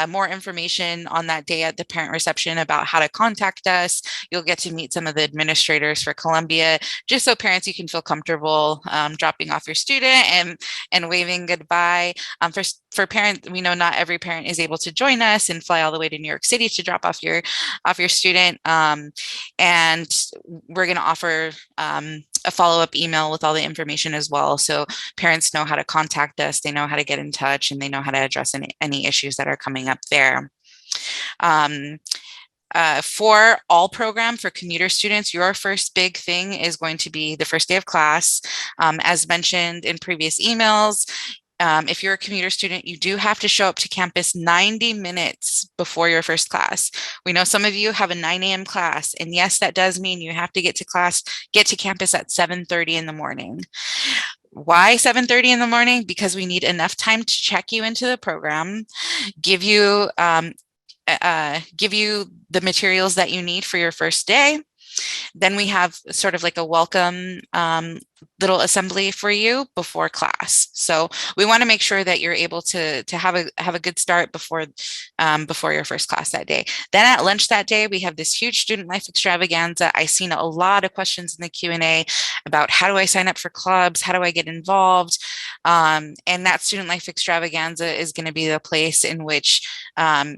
more information on that day at the parent reception about how to contact us. You'll get to meet some of the administrators for Columbia, just so parents, you can feel comfortable dropping off your student and waving goodbye. For parents, we know not every parent is able to join us and fly all the way to New York City to drop off your student. And we're going to offer a follow-up email with all the information as well, so parents know how to contact us, they know how to get in touch, and they know how to address any issues that are coming up there. For all program, for commuter students, your first big thing is going to be the first day of class. As mentioned in previous emails, if you're a commuter student, you do have to show up to campus 90 minutes before your first class. We know some of you have a 9 a.m. class, and yes, that does mean you have to get to campus at 7:30 in the morning. Why 7:30 in the morning? Because we need enough time to check you into the program, give you the materials that you need for your first day. Then we have sort of like a welcome little assembly for you before class. So we want to make sure that you're able to have a good start before your first class that day. Then at lunch that day, we have this huge student life extravaganza. I've seen a lot of questions in the Q&A about how do I sign up for clubs? How do I get involved? And that student life extravaganza is going to be the place in which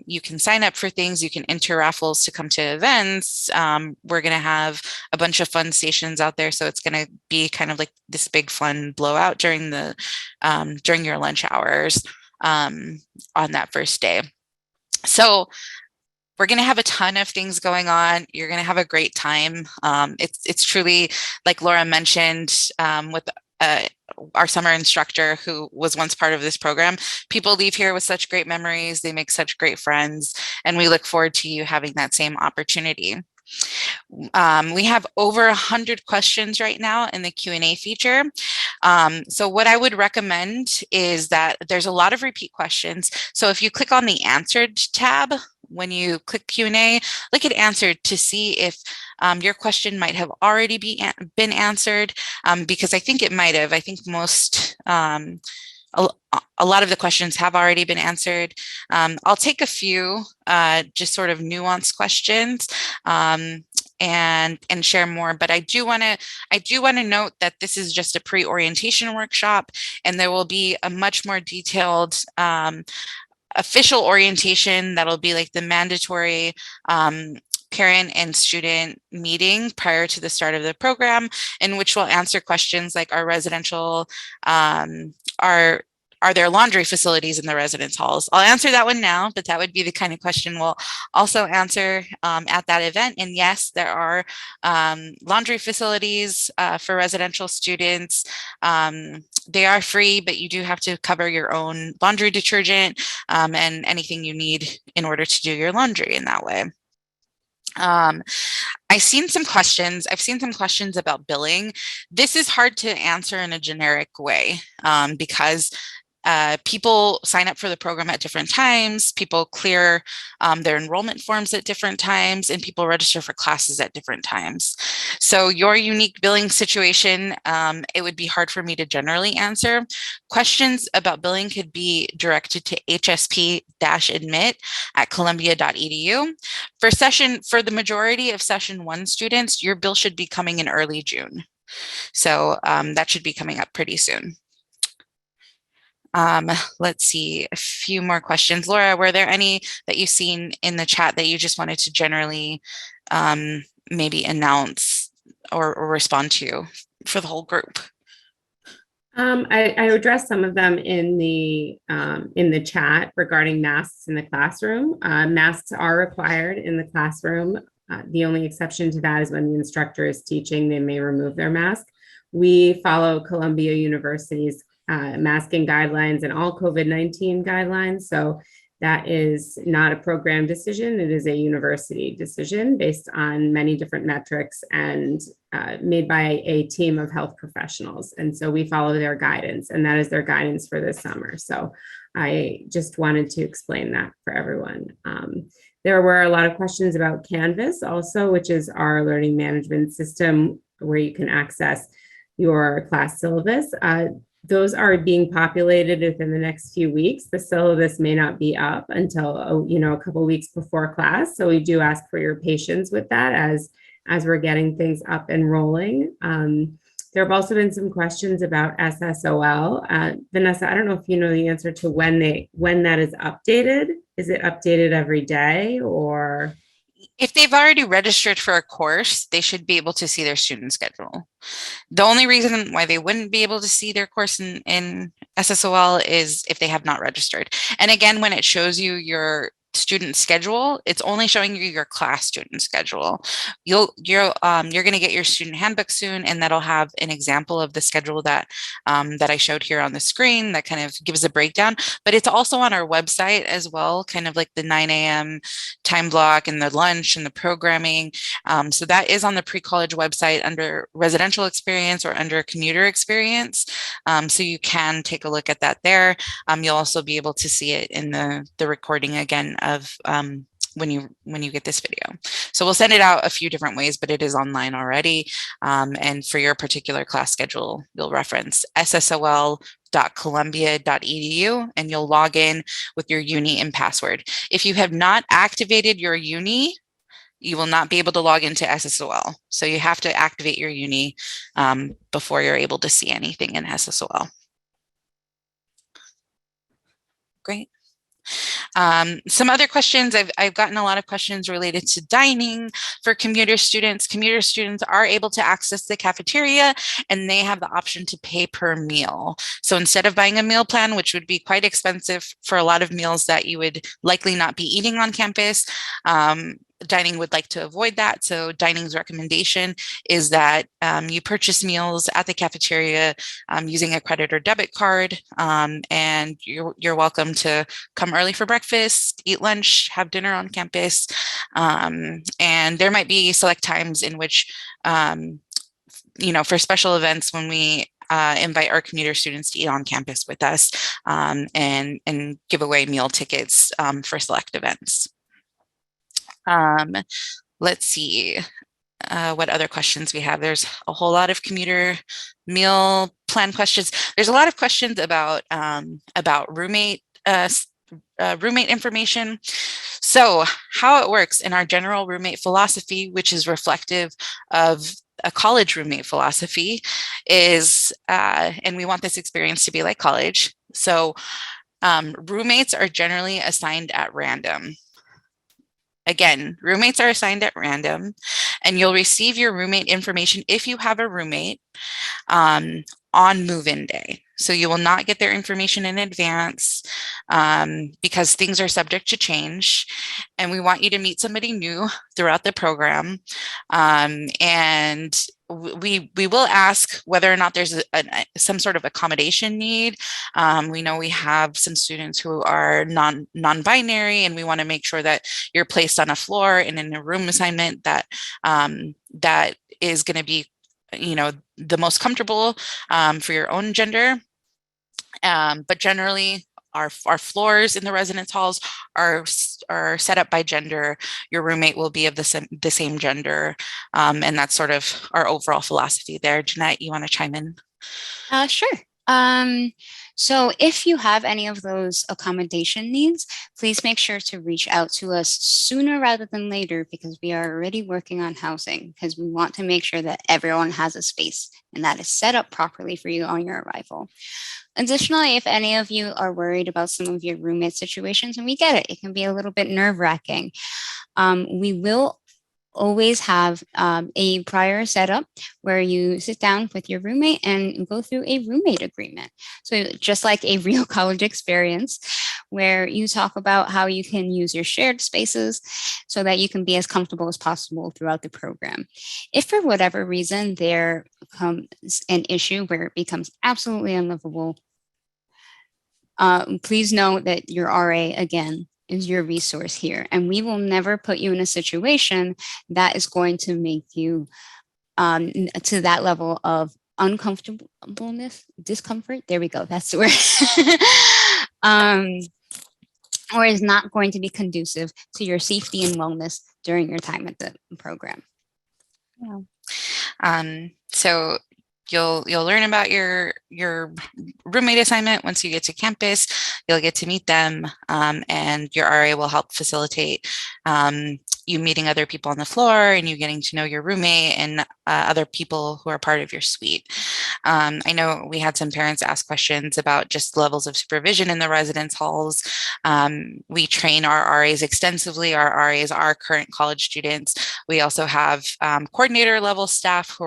you can sign up for things. You can enter raffles to come to events. We're going to have a bunch of fun stations out there. So it's going to be kind of like this big fun blowout during your lunch hours on that first day. So we're going to have a ton of things going on. You're going to have a great time. It's truly, like Laura mentioned, with our summer instructor who was once part of this program, people leave here with such great memories. They make such great friends, and we look forward to you having that same opportunity. We have over 100 questions right now in the Q&A feature. So what I would recommend is that there's a lot of repeat questions. So if you click on the answered tab when you click Q&A, look at answered to see if your question might have already been answered, because I think it might have. I think most, a lot of the questions have already been answered. I'll take a few just sort of nuanced questions and share more, but I do want to note that this is just a pre-orientation workshop, and there will be a much more detailed official orientation that'll be like the mandatory parent and student meeting prior to the start of the program, in which we'll answer questions like, are residential, are there laundry facilities in the residence halls? I'll answer that one now, but that would be the kind of question we'll also answer at that event. And yes, there are laundry facilities for residential students. They are free, but you do have to cover your own laundry detergent and anything you need in order to do your laundry in that way. I've seen some questions about billing. This is hard to answer in a generic way because people sign up for the program at different times, people clear their enrollment forms at different times, and people register for classes at different times. So your unique billing situation, it would be hard for me to generally answer. Questions about billing could be directed to hsp-admit@columbia.edu. For the majority of session 1 students, your bill should be coming in early June. So that should be coming up pretty soon. Let's see, a few more questions. Laura, were there any that you've seen in the chat that you just wanted to generally maybe announce or respond to for the whole group? I addressed some of them in the chat regarding masks in the classroom. Masks are required in the classroom. The only exception to that is when the instructor is teaching, they may remove their mask. We follow Columbia University's masking guidelines and all COVID-19 guidelines. So that is not a program decision. It is a university decision based on many different metrics and made by a team of health professionals. And so we follow their guidance, and that is their guidance for this summer. So I just wanted to explain that for everyone. There were a lot of questions about Canvas also, which is our learning management system where you can access your class syllabus. Those are being populated within the next few weeks. The syllabus may not be up until a couple of weeks before class. So we do ask for your patience with that as we're getting things up and rolling. There have also been some questions about SSOL. Vanessa, I don't know if you know the answer to when that is updated. Is it updated every day, or? If they've already registered for a course, they should be able to see their student schedule. The only reason why they wouldn't be able to see their course in SSOL is if they have not registered. And again, when it shows you your student schedule, it's only showing you your class student schedule. You're going to get your student handbook soon, and that'll have an example of the schedule that I showed here on the screen that kind of gives a breakdown. But it's also on our website as well, kind of like the 9 a.m. time block and the lunch and the programming. So that is on the pre-college website under residential experience or under commuter experience. So you can take a look at that there. You'll also be able to see it in the recording again of when you get this video. So we'll send it out a few different ways, but it is online already. And for your particular class schedule, you'll reference ssol.columbia.edu and you'll log in with your uni and password. If you have not activated your uni, you will not be able to log into SSOL. So you have to activate your uni before you're able to see anything in SSOL. Great. Some other questions, I've gotten a lot of questions related to dining for commuter students. Commuter students are able to access the cafeteria and they have the option to pay per meal. So instead of buying a meal plan, which would be quite expensive for a lot of meals that you would likely not be eating on campus, dining would like to avoid that. So dining's recommendation is that you purchase meals at the cafeteria using a credit or debit card, and you're welcome to come early for breakfast, eat lunch, have dinner on campus. And there might be select times in which, for special events when we invite our commuter students to eat on campus with us and give away meal tickets for select events. Let's see what other questions we have. There's a whole lot of commuter meal plan questions. There's a lot of questions about roommate roommate information. So how it works in our general roommate philosophy, which is reflective of a college roommate philosophy, is, and we want this experience to be like college. So roommates are generally assigned at random. Again, roommates are assigned at random, and you'll receive your roommate information if you have a roommate on move-in day. So you will not get their information in advance because things are subject to change. And we want you to meet somebody new throughout the program. And we will ask whether or not there's some sort of accommodation need. We know we have some students who are non-binary, and we want to make sure that you're placed on a floor and in a room assignment that that is going to be, the most comfortable for your own gender. But generally, our floors in the residence halls are set up by gender. Your roommate will be of the same gender, and that's sort of our overall philosophy there. Jeanette, you want to chime in? Sure. So if you have any of those accommodation needs, please make sure to reach out to us sooner rather than later, because we are already working on housing, because we want to make sure that everyone has a space and that is set up properly for you on your arrival. Additionally, if any of you are worried about some of your roommate situations, and we get it, it can be a little bit nerve-wracking, we will always have a prior setup where you sit down with your roommate and go through a roommate agreement. So just like a real college experience, where you talk about how you can use your shared spaces so that you can be as comfortable as possible throughout the program. If for whatever reason there comes an issue where it becomes absolutely unlivable, please know that your RA, again, is your resource here. And we will never put you in a situation that is going to make you to that level of uncomfortableness, discomfort. There we go. That's the word. Or is not going to be conducive to your safety and wellness during your time at the program. Yeah. So you'll learn about your roommate assignment once you get to campus. You'll get to meet them, and your RA will help facilitate you meeting other people on the floor and you getting to know your roommate and other people who are part of your suite. I know we had some parents ask questions about just levels of supervision in the residence halls. We train our RAs extensively. Our RAs are current college students. We also have coordinator level staff who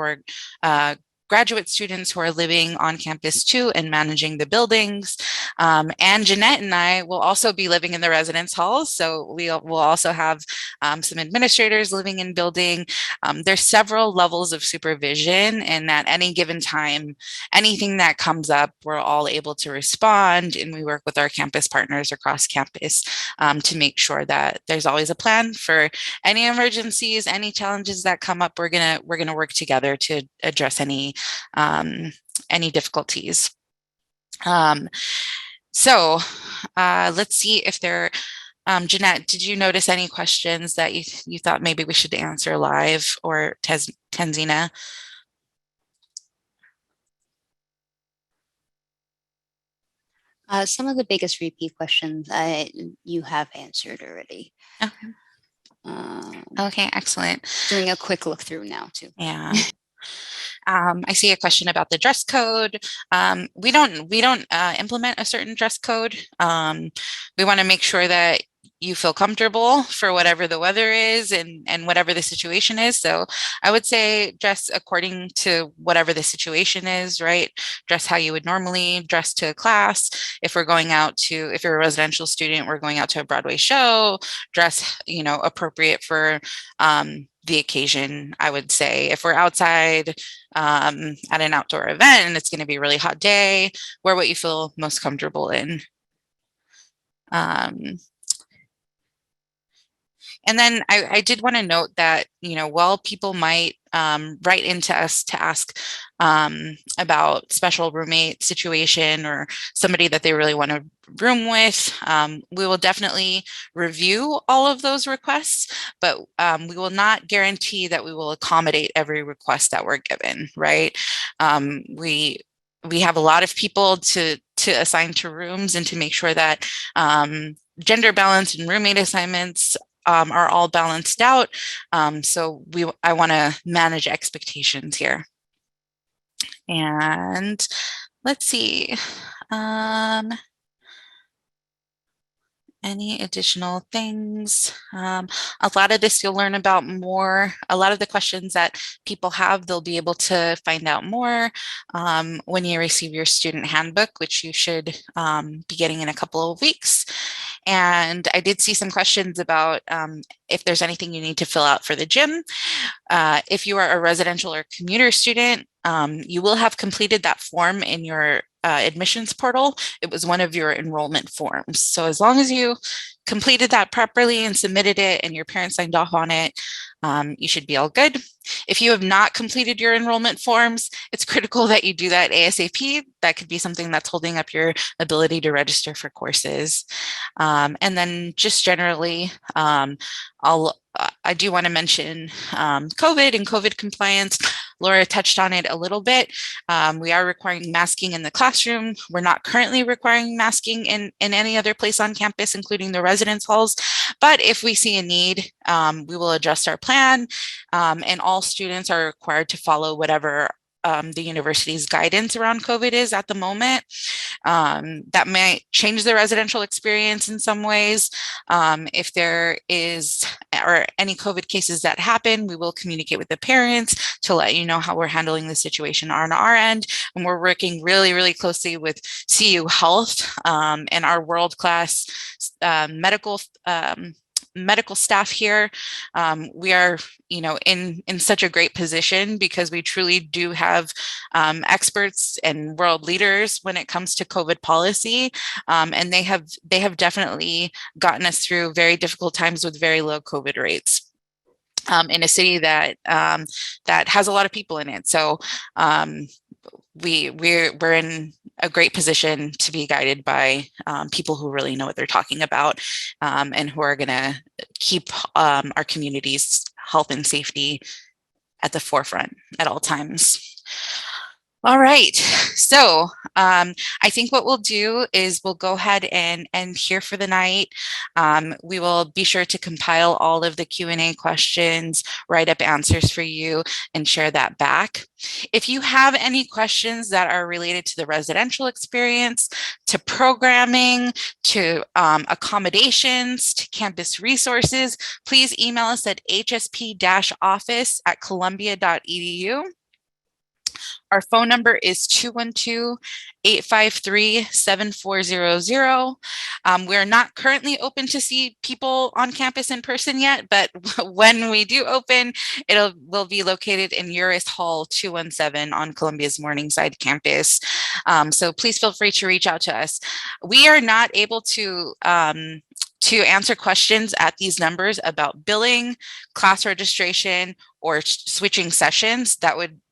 are graduate students who are living on campus too and managing the buildings. And Jeanette and I will also be living in the residence halls. So we'll also have some administrators living in building. There's several levels of supervision, and at any given time, anything that comes up, we're all able to respond, and we work with our campus partners across campus to make sure that there's always a plan for any emergencies, any challenges that come up. We're gonna work together to address any difficulties. So let's see if there, Jeanette, did you notice any questions that you thought maybe we should answer live, or Tanzina? Some of the biggest repeat questions you have answered already. Okay. Okay, excellent. Doing a quick look through now too. Yeah. I see a question about the dress code. We don't implement a certain dress code. We want to make sure that you feel comfortable for whatever the weather is and whatever the situation is. So I would say dress according to whatever the situation is, right? Dress how you would normally dress to class. If you're a residential student, we're going out to a Broadway show, dress, appropriate for the occasion. I would say if we're outside at an outdoor event and it's going to be a really hot day, wear what you feel most comfortable in. And then I did want to note that, while people might write into us to ask about special roommate situation or somebody that they really want to room with, we will definitely review all of those requests, but we will not guarantee that we will accommodate every request that we're given, right? We have a lot of people to assign to rooms and to make sure that gender balance and roommate assignments are all balanced out. So I want to manage expectations here. And let's see. Any additional things? A lot of this you'll learn about more. A lot of the questions that people have, they'll be able to find out more when you receive your student handbook, which you should be getting in a couple of weeks. And I did see some questions about if there's anything you need to fill out for the gym. If you are a residential or commuter student, you will have completed that form in your admissions portal. It was one of your enrollment forms. So as long as you completed that properly and submitted it and your parents signed off on it, you should be all good. If you have not completed your enrollment forms, it's critical that you do that ASAP. That could be something that's holding up your ability to register for courses. And then just generally, I do want to mention COVID and COVID compliance. Laura touched on it a little bit. We are requiring masking in the classroom. We're not currently requiring masking in any other place on campus, including the residence halls. But if we see a need, we will adjust our plan, and all students are required to follow whatever the university's guidance around COVID is at the moment. That might change the residential experience in some ways. If there is or any COVID cases that happen, we will communicate with the parents to let you know how we're handling the situation on our end. And we're working really, really closely with CU Health and our world-class medical staff here. We are, in such a great position because we truly do have experts and world leaders when it comes to COVID policy, and they have definitely gotten us through very difficult times with very low COVID rates. In a city that has a lot of people in it. So we're in a great position to be guided by people who really know what they're talking about, and who are going to keep our community's health and safety at the forefront at all times. All right, so I think what we'll do is we'll go ahead and end here for the night. We will be sure to compile all of the Q&A questions, write up answers for you, and share that back. If you have any questions that are related to the residential experience, to programming, to accommodations, to campus resources, please email us at hsp-office@columbia.edu. Our phone number is 212-853-7400. We are not currently open to see people on campus in person yet, but when we do open, will be located in Uris Hall 217 on Columbia's Morningside campus. So please feel free to reach out to us. We are not able to answer questions at these numbers about billing, class registration, or switching sessions.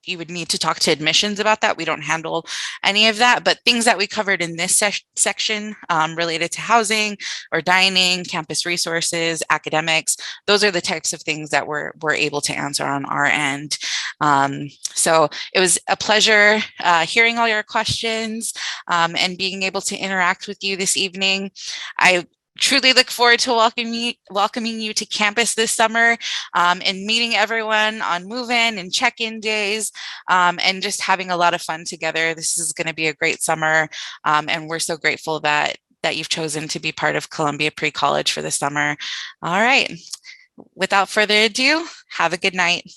You would need to talk to admissions about that. We don't handle any of that, but things that we covered in this section related to housing or dining, campus resources, academics, those are the types of things that we're able to answer on our end. So it was a pleasure hearing all your questions and being able to interact with you this evening. I truly look forward to welcoming you to campus this summer, and meeting everyone on move-in and check-in days, and just having a lot of fun together. This is going to be a great summer, and we're so grateful that you've chosen to be part of Columbia Pre-College for the summer. All right, without further ado, have a good night.